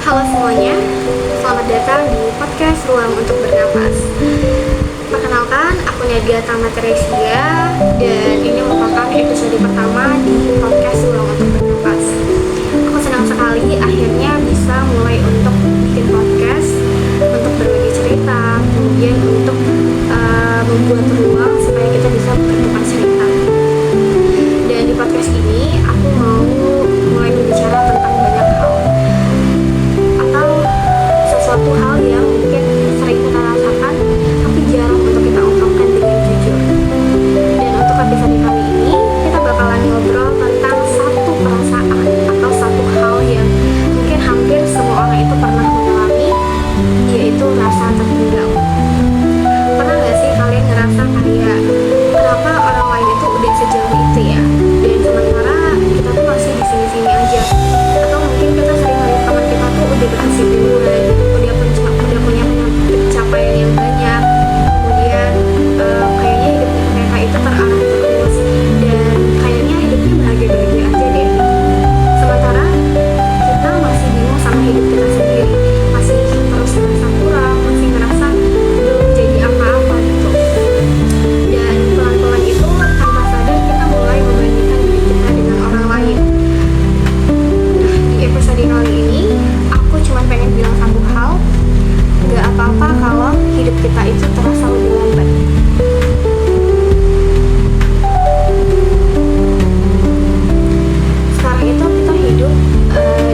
Halo semuanya, selamat datang di podcast Ruang Untuk Bernapas. Perkenalkan, aku Nadia Tama Teresia dan ini merupakan episode pertama di podcast Ruang Untuk Bernapas. Aku senang sekali akhirnya bisa mulai untuk bikin podcast, untuk berbagi cerita, kemudian untuk membuat ruang supaya kita bisa bertukar cerita. Dan di podcast ini aku mau mulai berbicara tentang banyak hal atau sesuatu hal yang mungkin sering kita rasakan tapi jarang untuk kita ungkapkan dengan jujur. Dan untuk episode kali ini kita bakalan ngobrol tentang satu perasaan atau satu hal yang mungkin hampir semua orang itu pernah mengalami, yaitu rasa tertinggal. Pernah gak sih kalian ngerasa kayak kenapa orang lain itu udah sejauh itu ya, dan sementara kita tuh masih di sini-sini aja? Atau mungkin kita sering lihat teman kita tuh udah berhasil duluan, udah punya pencapaian yang banyak, kemudian kayaknya hidup mereka itu terarah terus dan kayaknya hidupnya bahagia-bahagia aja deh. Sementara kita masih bingung sama hidup kita sendiri, masih terus merasa kurang, masih ngerasa belum jadi apa-apa gitu. Dan pelan-pelan itu tanpa sadar kita mulai membandingkan diri kita dengan orang lain. Nah, di episode kali ini aku cuma pengen bilang satu hal, gak apa-apa kalau hidup kita itu terasa lebih lambat. Sekarang itu kita hidup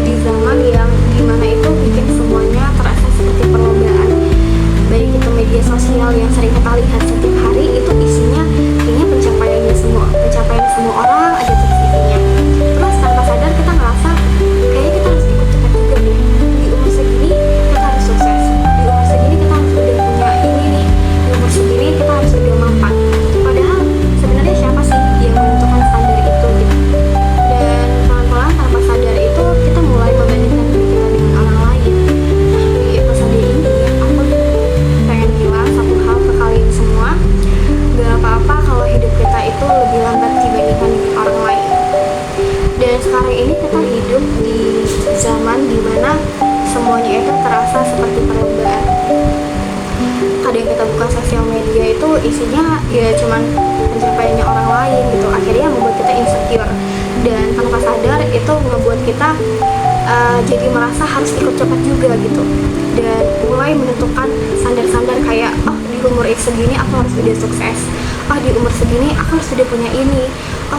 di zaman yang dimana itu bikin semuanya terasa seperti perlombaan. Baik itu media sosial yang sering kita lihat setiap hari itu isinya kayaknya pencapaian semua orang aja tuh isinya. Terus tanpa sadar kita ngerasa kayaknya kita harus ikut cepat juga deh. Di umur segini kita harus sukses. Di umur segini kita harus udah punya ini nih. Di umur segini kita harus udah mapan. Padahal sebenarnya siapa sih yang menentukan standar itu gitu. Dan pelan-pelan tanpa sadar itu kita mulai membandingkan diri kita dengan orang lain. Nah, di episode ini aku pengen bilang satu hal ke kalian semua, gak apa-apa kalau hidup kita itu lebih lambat dibandingkan dengan orang lain. Dan sekarang ini kita hidup di zaman dimana semuanya itu terasa seperti perlombaan. Kadang kita buka sosial media itu isinya ya cuman pencapaiannya orang lain gitu, akhirnya membuat kita insecure dan tanpa sadar itu membuat kita jadi merasa harus ikut cepat juga gitu, dan mulai menentukan standar-standar kayak di umur segini aku harus udah sukses, di umur segini aku harus udah punya ini,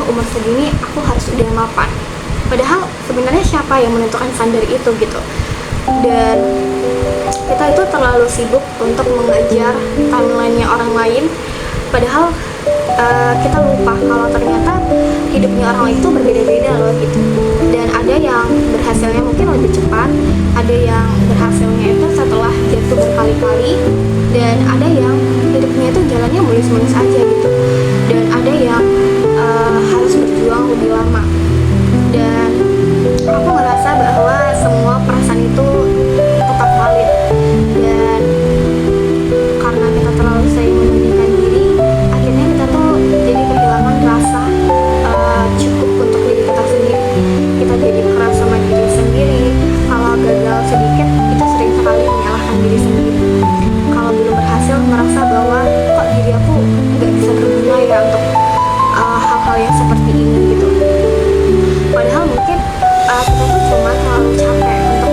umur segini aku harus udah mapan. Padahal sebenarnya siapa yang menentukan standar itu gitu. Dan kita itu terlalu sibuk untuk mengejar timeline-nya orang lain, padahal kita lupa kalau ternyata hidupnya orang lain itu berbeda-beda loh gitu. Dan ada yang berhasilnya mungkin lebih cepat, ada yang berhasilnya itu setelah jatuh berkali-kali, dan ada yang hidupnya itu jalannya mulus-mulus aja gitu, dan ada yang harus berjuang lebih lama. Dan aku ngerasa bahwa semua perasaan itu tetap valid, dan karena kita terlalu sering membandingkan diri, akhirnya kita tuh jadi kehilangan rasa cukup untuk diri kita sendiri. Kita jadi keras sama diri sendiri. Kalau gagal sedikit itu sering sekali menyalahkan diri sendiri. Kalau belum berhasil merasa bahwa kok diri aku gak bisa berguna ya untuk hal-hal yang seperti ini gitu. Padahal mungkin kita tuh cuma terlalu capek untuk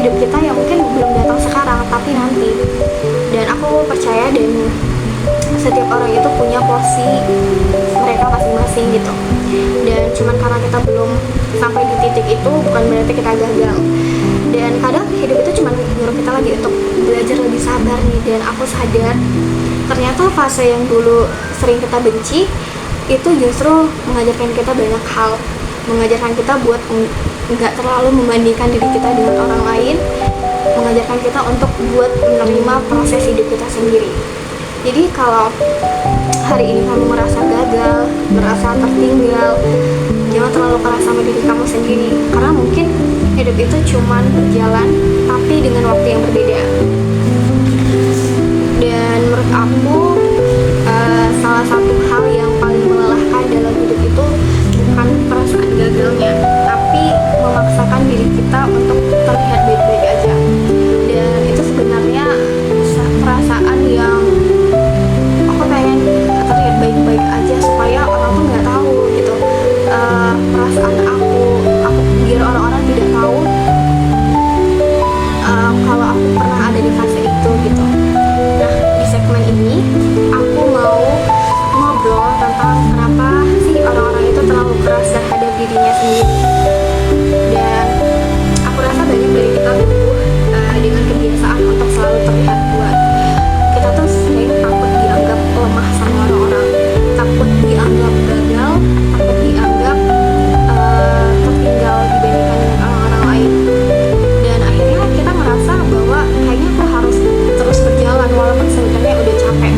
hidup kita yang mungkin belum datang sekarang tapi nanti. Dan aku percaya dan setiap orang itu punya porsi mereka masing-masing gitu. Dan cuman karena kita belum sampai di titik itu bukan berarti kita gagal. Dan kadang hidup itu cuma nyuruh kita lagi untuk belajar lebih sabar nih. Dan aku sadar ternyata fase yang dulu sering kita benci itu justru mengajarkan kita banyak hal, mengajarkan kita buat nggak terlalu membandingkan diri kita dengan orang lain, mengajarkan kita untuk buat menerima proses hidup kita sendiri. Jadi kalau hari ini kamu merasa gagal, merasa tertinggal, jangan terlalu keras sama diri kamu sendiri, karena mungkin hidup itu cuman berjalan tapi dengan waktu yang berbeda. Dan menurut aku salah satu hal yang paling melelahkan dalam hidup itu bukan perasaan gagalnya, tapi memaksakan diri kita untuk terlihat baik-baik aja. Dan itu sebenarnya perasaan yang aku pengen terlihat baik-baik aja supaya orang tuh nggak tahu gitu, perasaan aku biar orang-orang tidak tahu kalau aku pernah ada di fase itu gitu. Nah, di segmen ini aku mau ngobrol tentang kenapa sih orang-orang itu terlalu keras terhadap dirinya sendiri. Dan aku rasa banyak dari kita tumbuh dengan kebiasaan untuk selalu terlihat kuat. Kita tuh sering takut dianggap lemah sama orang-orang, takut dianggap gagal, takut dianggap tertinggal dibandingkan dengan orang-orang lain. Dan akhirnya kita merasa bahwa kayaknya aku harus terus berjalan walaupun sebenarnya udah capek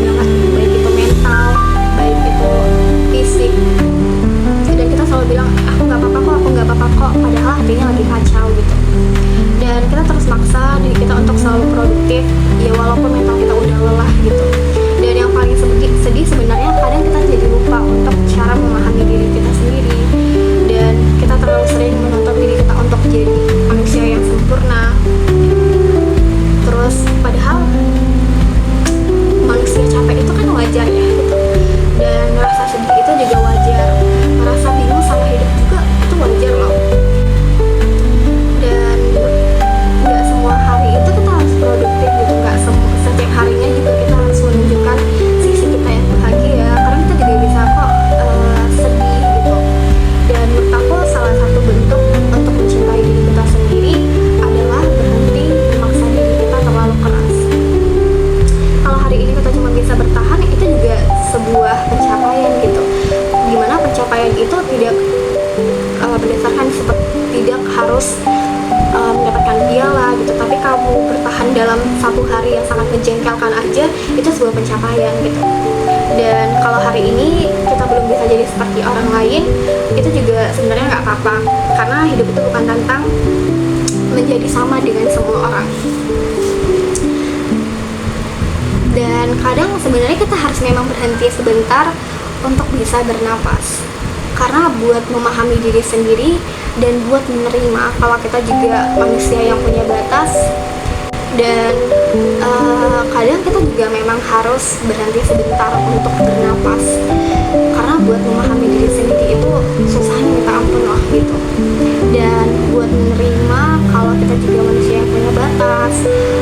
banget, baik itu mental, baik itu fisik. Dan kita selalu bilang aku nggak apa-apa kok, padahal hatinya lagi kacau gitu. Dan kita terus maksa diri kita untuk selalu produktif ya walaupun mental kita udah lelah gitu. Dan yang paling sedih sebenarnya kadang kita jadi lupa untuk cara memahami diri kita sendiri, dan kita terlalu sering menuntut diri kita untuk jadi manusia yang sempurna. Terus padahal manusia capek itu kan wajar ya gitu. Dan merasa sedih itu juga wajar, merasa bingung sama hidup juga itu wajar loh. Dan nggak semua hari itu kita harus produktif gitu, nggak setiap harinya juga kita harus menunjukkan sisi kita yang bahagia, karena kita juga bisa kok sedih gitu. Dan menurut aku salah satu bentuk untuk mencintai diri kita sendiri adalah berhenti memaksa diri kita terlalu keras. Kalau hari ini kita cuma bisa bertahan, itu juga sebuah pencapaian gitu, dimana pencapaian itu tidak berdasarkan tidak harus mendapatkan piala gitu, tapi kamu bertahan dalam satu hari yang sangat menjengkelkan aja itu sebuah pencapaian gitu. Dan kalau hari ini kita belum bisa jadi seperti orang lain, itu juga sebenarnya nggak apa-apa, karena hidup itu bukan tentang menjadi sama dengan semua orang. Dan kadang sebenarnya kita harus memang berhenti sebentar untuk bisa bernapas, karena buat memahami diri sendiri dan buat menerima kalau kita juga manusia yang punya batas. Dan kadang kita juga memang harus berhenti sebentar untuk bernapas, karena buat memahami diri sendiri itu susahnya minta ampun loh gitu. Dan buat menerima kalau kita juga manusia yang punya batas.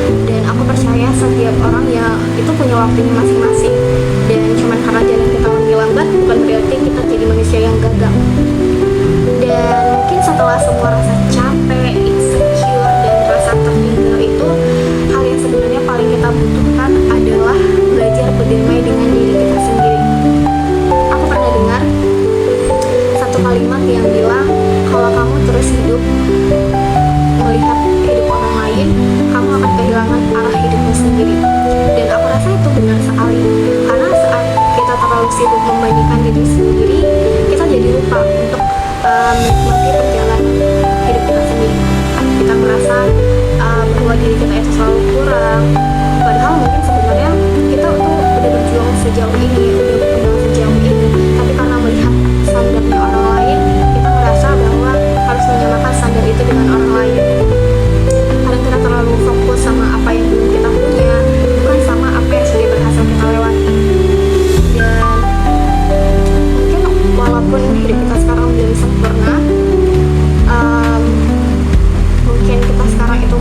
Dan aku percaya setiap orang ya itu punya waktunya masing-masing, dan cuman karena jalan kita lebih lambat bukan berarti kita jadi manusia yang gagal. Dan mungkin setelah semua rasa capek, insecure, dan rasa tertinggal itu, hal yang sebenarnya paling kita butuhkan adalah belajar berdamai dengan diri kita sendiri. Aku pernah dengar satu kalimat yang bilang kalau kamu terus hidup melihat hidup orang lain, kamu akan kehilangan arah hidupmu sendiri. Dan aku rasa itu benar sekali, karena saat kita terlalu sibuk membandingkan diri sendiri, kita jadi lupa untuk menikmati perjalanan hidup kita sendiri. Kita merasa bahwa diri kita itu selalu kurang, padahal mungkin sebenarnya kita tuh udah berjuang sejauh ini, udah berkembang sejauh ini, tapi karena melihat standarnya orang lain, kita merasa bahwa harus menyamakan standar itu dengan orang lain. Kadang kita terlalu fokus sama apa yang belum kita punya, bukan sama apa yang sudah berhasil kita lewati. Dan mungkin walaupun hidup kita sekarang belum sempurna, mungkin kita sekarang itu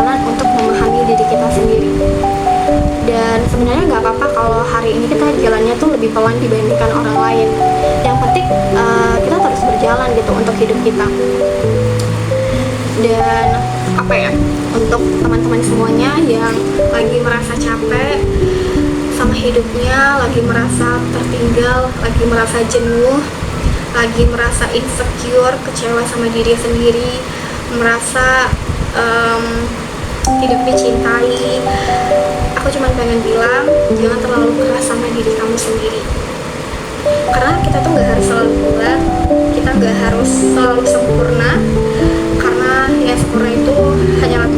perjalanan untuk memahami diri kita sendiri. Dan sebenarnya nggak apa-apa kalau hari ini kita jalannya tuh lebih pelan dibandingkan orang lain. Yang penting kita terus berjalan gitu untuk hidup kita. Dan apa ya, untuk teman-teman semuanya yang lagi merasa capek sama hidupnya, lagi merasa tertinggal, lagi merasa jenuh, lagi merasa insecure, kecewa sama diri sendiri, merasa tidak dicintai, aku cuma pengen bilang jangan terlalu keras sama diri kamu sendiri. Karena kita tuh nggak harus selalu kuat, kita nggak harus selalu sempurna, karena yang sempurna itu hanyalah